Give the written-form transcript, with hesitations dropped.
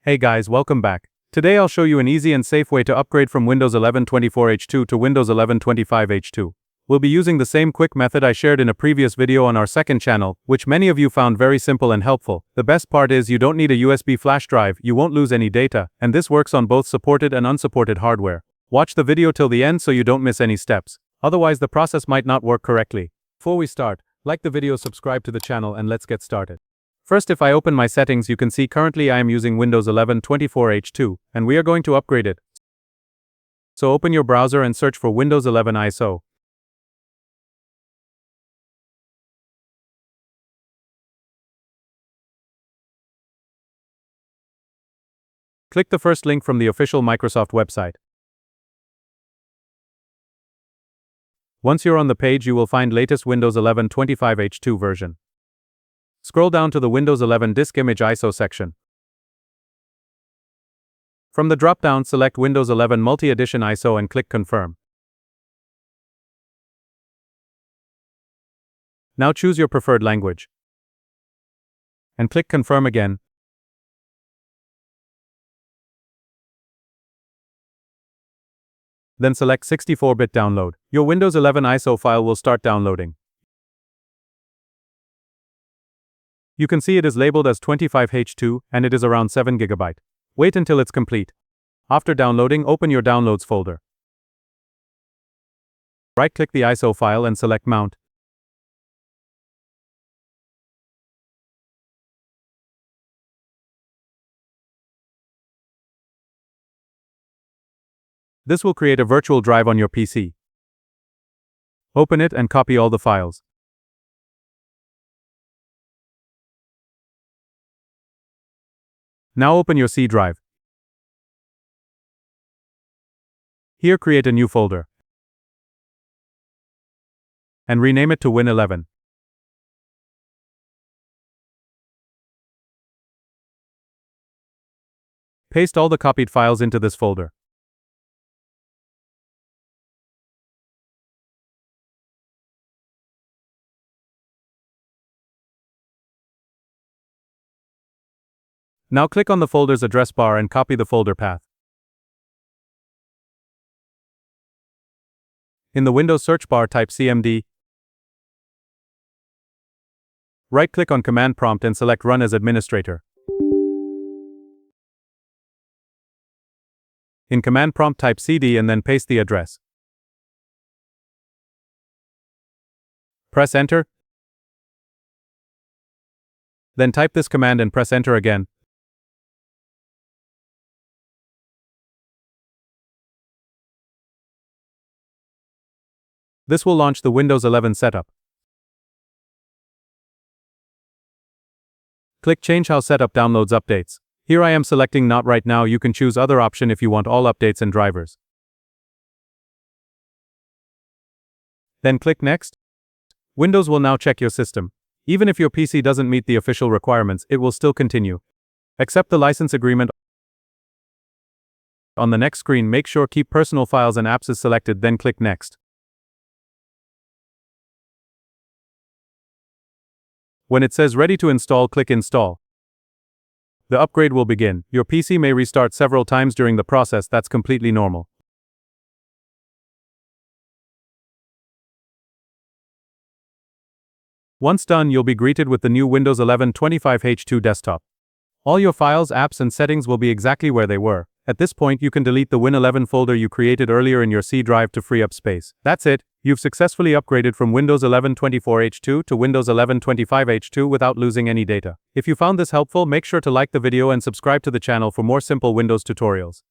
Hey guys, welcome back. Today I'll show you an easy and safe way to upgrade from Windows 11 24H2 to Windows 11 25H2. We'll be using the same quick method I shared in a previous video on our second channel, which many of you found very simple and helpful. The best part is you don't need a USB flash drive, you won't lose any data, and this works on both supported and unsupported hardware. Watch the video till the end so you don't miss any steps. Otherwise the process might not work correctly. Before we start, like the video, subscribe to the channel, and let's get started. First, if I open my settings, you can see currently I am using Windows 11 24H2, and we are going to upgrade it. So open your browser and search for Windows 11 ISO. Click the first link from the official Microsoft website. Once you're on the page, you will find latest Windows 11 25H2 version. Scroll down to the Windows 11 Disk Image ISO section. From the drop-down, select Windows 11 Multi-Edition ISO and click Confirm. Now choose your preferred language. And click Confirm again. Then select 64-bit download. Your Windows 11 ISO file will start downloading. You can see it is labeled as 25H2 and it is around 7 GB. Wait until it's complete. After downloading, open your Downloads folder. Right-click the ISO file and select Mount. This will create a virtual drive on your PC. Open it and copy all the files. Now open your C drive. Here create a new folder. And rename it to Win11. Paste all the copied files into this folder. Now click on the folder's address bar and copy the folder path. In the Windows search bar, type cmd. Right-click on Command Prompt and select Run as Administrator. In Command Prompt, type cd and then paste the address. Press Enter. Then type this command and press Enter again. This will launch the Windows 11 setup. Click Change how setup downloads updates. Here I am selecting Not Right Now. You can choose other option if you want all updates and drivers. Then click Next. Windows will now check your system. Even if your PC doesn't meet the official requirements, it will still continue. Accept the license agreement. On the next screen, make sure Keep Personal Files and Apps is selected, then click Next. When it says Ready to Install, click Install. The upgrade will begin. Your PC may restart several times during the process, that's completely normal. Once done, you'll be greeted with the new Windows 11 25H2 desktop. All your files, apps, and settings will be exactly where they were. At this point, you can delete the Win11 folder you created earlier in your C drive to free up space. That's it. You've successfully upgraded from Windows 11 24H2 to Windows 11 25H2 without losing any data. If you found this helpful, make sure to like the video and subscribe to the channel for more simple Windows tutorials.